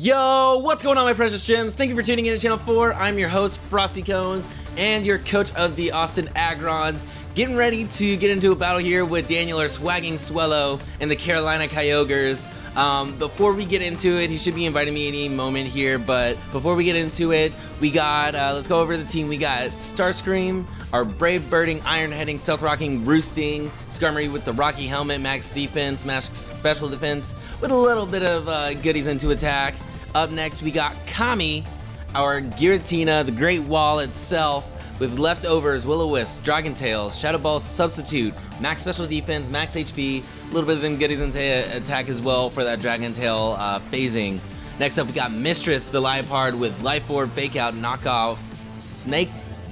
Yo, what's going on, my precious gems? Thank you for tuning in to Channel 4. I'm your host, Frosty and your coach of the Austin Aggrons. Getting ready to get into a battle here with Daniel, our swagging swellow, and the Carolina Kyogres. Before we get into it, he should be inviting me any moment here, but before we get into it, we got, let's go over the team. We got Starscream, our brave birding, iron heading, stealth rocking, roosting, Skarmory with the rocky helmet, max defense, max special defense, with a little bit of goodies into attack. Up next, we got Kami, our Giratina, the Great Wall itself, with leftovers, Will-O-Wisp, Dragon Tails, Shadow Ball substitute, max special defense, max HP, a little bit of them goodies into attack as well for that Dragon Tail phasing. Next up, we got Mistress, the Liepard, with Life Orb, Fake Out, Knockoff,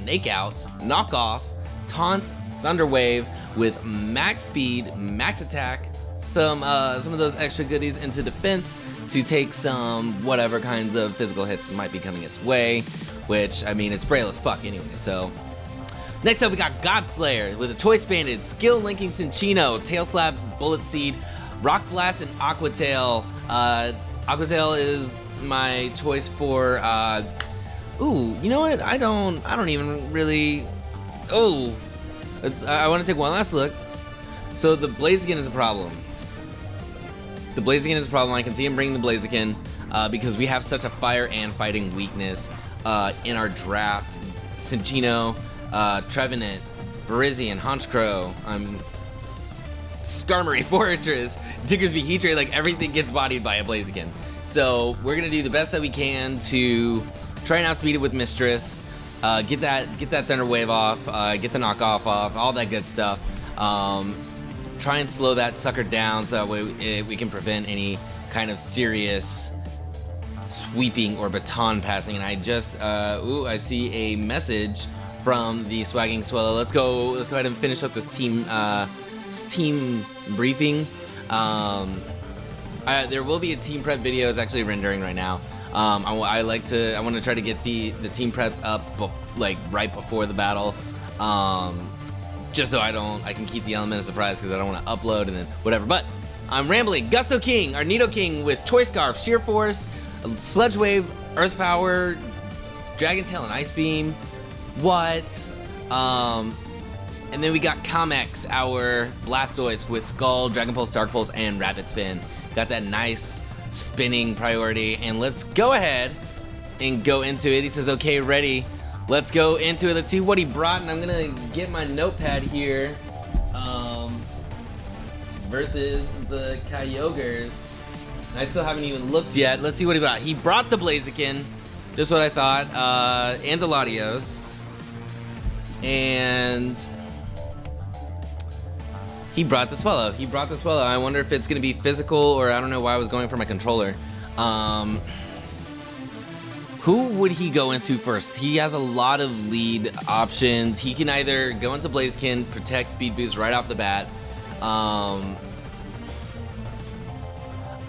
Knockoff, Taunt, Thunder Wave, with max speed, max attack, some of those extra goodies into defense to take some whatever kinds of physical hits might be coming its way, which, I mean, it's frail as fuck anyway. So next up, we got Godslayer with a Choice Banded, Skill Linking Cinccino, Tail Slap, Bullet Seed, Rock Blast, and Aqua Tail. Aqua Tail is my choice for ooh, you know what? I don't even really. Oh, I want to take one last look. So the Blaziken is a problem. The Blaziken is a problem. I can see him bringing the Blaziken because we have such a fire and fighting weakness in our draft. Cinccino, Trevenant, Virizion, Honchkrow, Skarmory, Fortress, Diggersby, Heatray, like everything gets bodied by a Blaziken. So we're gonna do the best that we can to try and outspeed it with Mistress, get that Thunder Wave off, get the knockoff off, all that good stuff. Try and slow that sucker down so that way we can prevent any kind of serious sweeping or baton passing. And I just, ooh, I see a message from the swagging swellow. Let's go ahead and finish up this team briefing. There will be a team prep video. It's actually rendering right now. I want to try to get the team preps up like right before the battle, just so I can keep the element of surprise, because I don't want to upload and then whatever. But I'm rambling. Gusto King, our Nido King, with Choice Scarf, Sheer Force, Sludge Wave, Earth Power, Dragon Tail, and Ice Beam. What? And then we got Comex, our Blastoise, with Skull, Dragon Pulse, Dark Pulse, and Rapid Spin. Got that nice spinning priority, and let's go ahead and go into it. He says, okay, ready. Let's go into it. Let's see what he brought, and I'm gonna get my notepad here. Versus the Kyogres. I still haven't even looked yet. Let's see what he brought. He brought the Blaziken, just what I thought, and the Latios, and he brought the Swellow. I wonder if it's gonna be physical, or I don't know why I was going for my controller. Who would he go into first? He has a lot of lead options. He can either go into Blaziken, protect speed boost right off the bat. I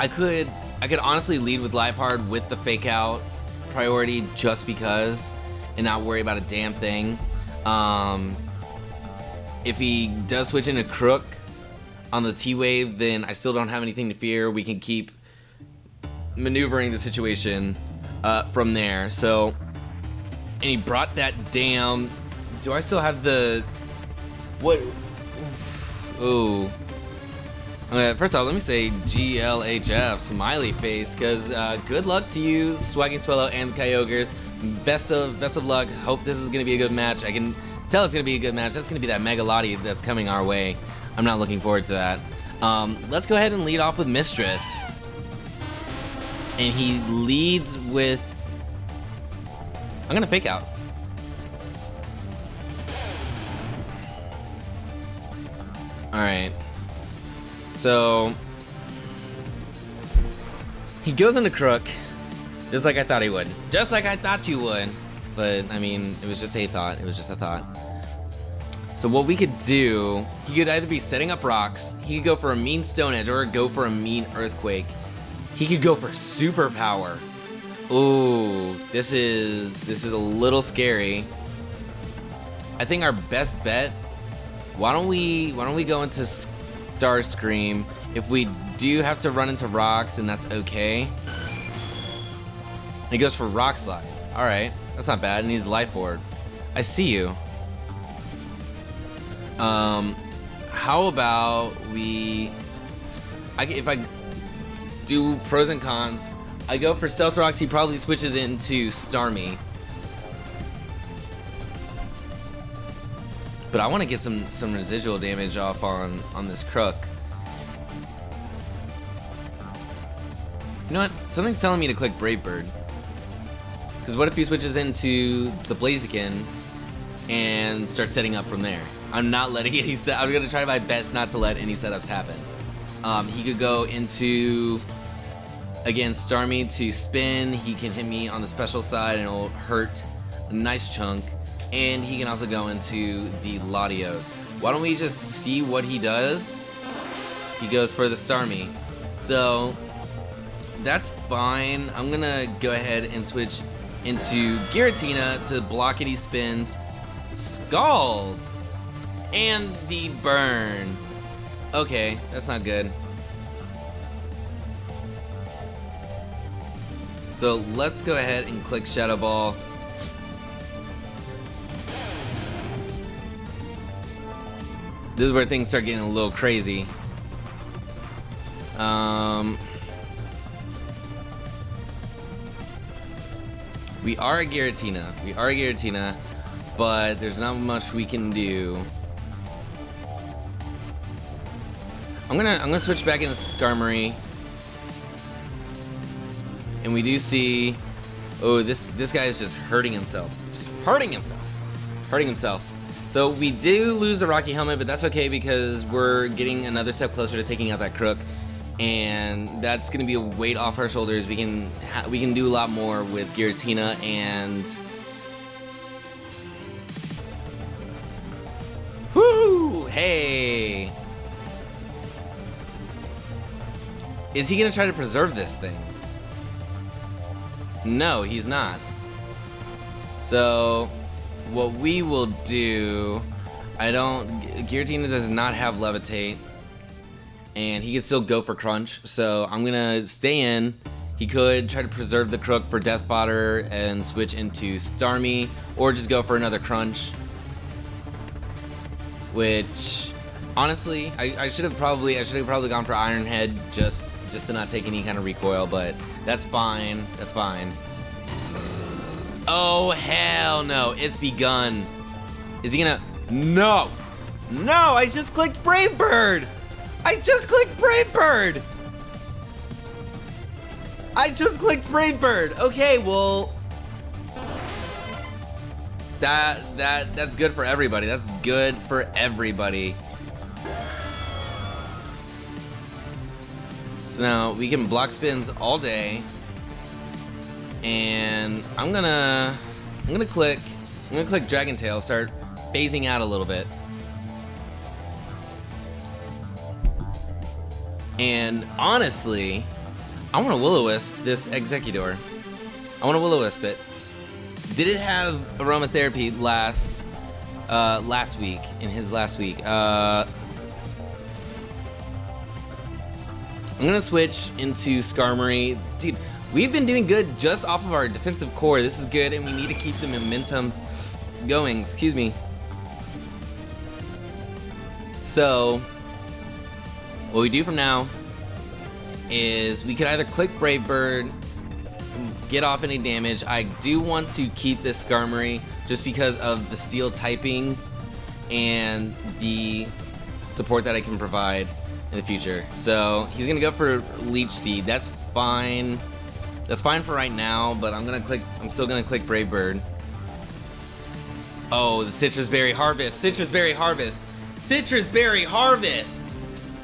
could honestly lead with Liepard with the Fake Out priority just because, and not worry about a damn thing. If he does switch into Crook on the T-Wave, then I still don't have anything to fear. We can keep maneuvering the situation from there. So, and he brought that damn. Do I still have the what? Ooh. First off, let me say GLHF, smiley face, because good luck to you, Swagging Swellow and the Kyogres. Best of luck. Hope this is gonna be a good match. I can tell it's gonna be a good match. That's gonna be that Mega Lottie that's coming our way. I'm not looking forward to that. Let's go ahead and lead off with Mistress. And he leads with, I'm gonna Fake Out. Alright. So he goes into Crook, just like I thought he would. Just like I thought you would. But I mean, it was just a thought. It was just a thought. So what we could do, he could either be setting up rocks, he could go for a mean Stone Edge, or go for a mean Earthquake. He could go for Super Power. Ooh, this is a little scary. I think our best bet, why don't we go into Starscream. If we do have to run into rocks, and that's okay. And he goes for Rock Slide. Alright, that's not bad. And he's Life Orb. I see you. How about we... if I do pros and cons, I go for Stealth Rocks, he probably switches into Starmie. But I want to get some residual damage off on this Crook. You know what? Something's telling me to click Brave Bird. Because what if he switches into the Blaziken and starts setting up from there? I'm not letting any set. I'm gonna try my best not to let any setups happen. He could go into, again, Starmie to spin. He can hit me on the special side and it'll hurt a nice chunk. And he can also go into the Latios. Why don't we just see what he does? He goes for the Starmie. So that's fine. I'm gonna go ahead and switch into Giratina to block any spins. Scald! And the burn. Okay, that's not good. So let's go ahead and click Shadow Ball. This is where things start getting a little crazy. We are a Giratina. But there's not much we can do. I'm gonna switch back into Skarmory. And we do see, oh, this guy is just hurting himself. Hurting himself. So we do lose the Rocky Helmet, but that's okay because we're getting another step closer to taking out that Crook. And that's gonna be a weight off our shoulders. We can do a lot more with Giratina and whoo! Hey! Is he gonna try to preserve this thing? No, he's not. So what we will do, Giratina does not have Levitate. And he can still go for Crunch, so I'm gonna stay in. He could try to preserve the Crook for Death Fodder and switch into Starmie, or just go for another Crunch. Which, honestly, I should have probably gone for Iron Head just to not take any kind of recoil, but that's fine. That's fine. Oh hell no! It's begun. Is he gonna? No, no! I just clicked Brave Bird. I just clicked Brave Bird! Okay, well, that's good for everybody. That's good for everybody. So now we can block spins all day, and I'm gonna click Dragon Tail, start phasing out a little bit. And honestly, I want to Will-O-Wisp this Executor. I want to Will-O-Wisp it. Did it have Aromatherapy last week, in his last week? I'm gonna switch into Skarmory. Dude, we've been doing good just off of our defensive core. This is good, and we need to keep the momentum going. Excuse me. So what we do from now is we could either click Brave Bird, get off any damage. I do want to keep this Skarmory just because of the steel typing and the support that I can provide in the future. So he's gonna go for Leech Seed. That's fine. That's fine for right now, but I'm still gonna click Brave Bird. Oh, the Citrus Berry Harvest.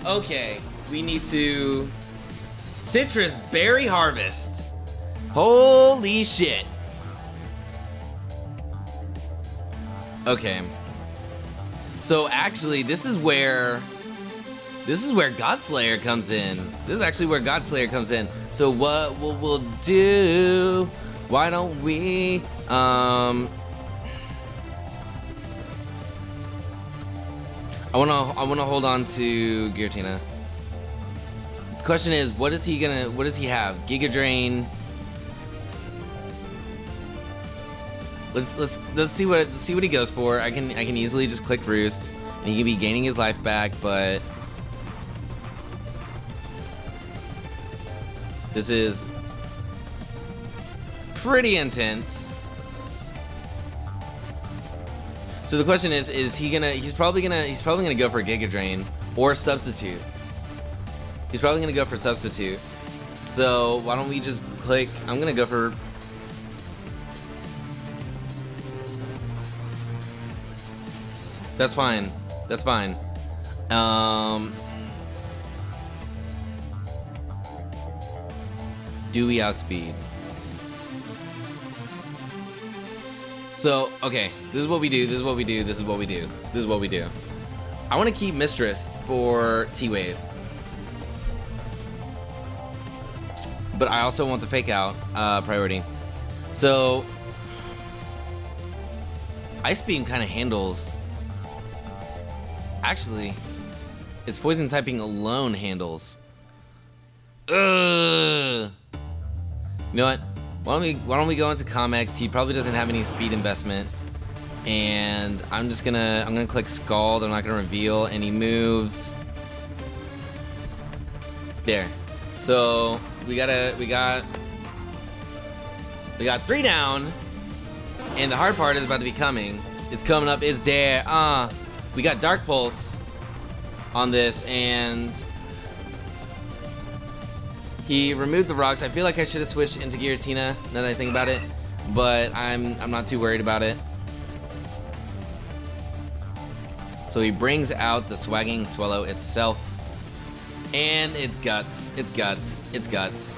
Okay, we need to Citrus Berry Harvest. Holy shit. Okay. So actually, this is where Godslayer comes in. So what we'll do? Why don't we I wanna hold on to Giratina. The question is, what does he have? Giga Drain. Let's see what he goes for. I can easily just click Roost, and he can be gaining his life back, but this is pretty intense. So the question is he's probably gonna go for Giga Drain or Substitute. He's probably gonna go for Substitute. So why don't we just click? I'm gonna go for. That's fine. That's fine. Do we outspeed? So, okay, this is what we do, this is what we do, this is what we do, this is what we do. I want to keep Mistress for T-Wave. But I also want the Fake Out priority. So, Ice Beam kind of handles... Actually, it's Poison typing alone handles. Ugh. You know what? Why don't we go into Comex? He probably doesn't have any speed investment, and I'm gonna click Scald. I'm not gonna reveal any moves. There. So we got 3 down, and the hard part is about to be coming. It's coming up. It's there. We got Dark Pulse on this, and he removed the rocks. I feel like I should have switched into Giratina now that I think about it, but I'm not too worried about it. So he brings out the Swagging Swallow itself, and it's guts. It's guts. It's guts.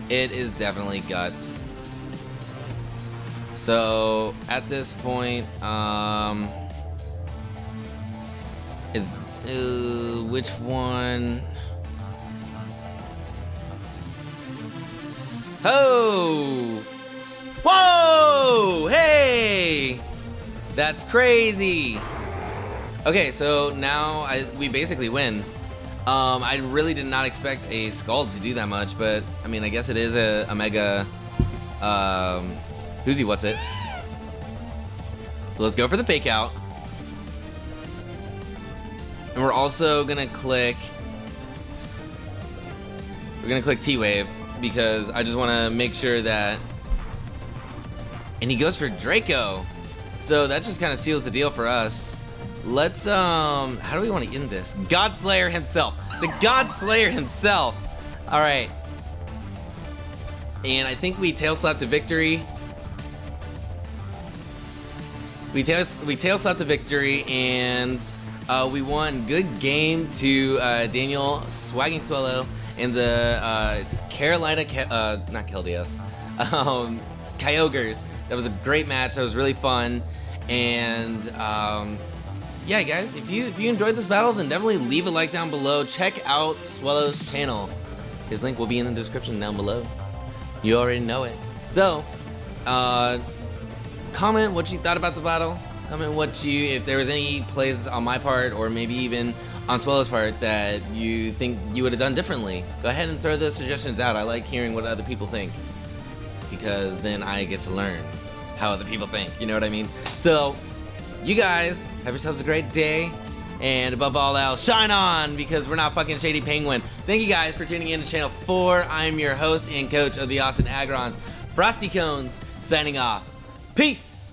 It is definitely guts. So at this point, which one? Oh! Whoa! Hey! That's crazy. Okay, so now we basically win. I really did not expect a Scald to do that much, but I mean, I guess it is a mega. Who's he? What's it? So let's go for the Fake Out. And we're also gonna click. We're gonna click T-Wave because I just want to make sure that. And he goes for Draco, so that just kind of seals the deal for us. Let's how do we want to end this? God Slayer himself, the God Slayer himself. All right, and I think we tail slap to victory. We tail slap to victory, and we won. Good game to Daniel Swagging Swallow and the Carolina Kyogres. That was a great match. That was really fun, and yeah, guys, if you enjoyed this battle, then definitely leave a like down below. Check out Swallow's channel. His link will be in the description down below. You already know it. So, comment what you thought about the battle. Comment if there was any plays on my part or maybe even on Swallow's part that you think you would have done differently. Go ahead and throw those suggestions out. I like hearing what other people think, because then I get to learn how other people think. You know what I mean? So, you guys have yourselves a great day, and above all else, shine on, because we're not fucking Shady Penguin. Thank you guys for tuning in to Channel 4. I'm your host and coach of the Austin Aggrons, Frosty Cones, signing off. Peace!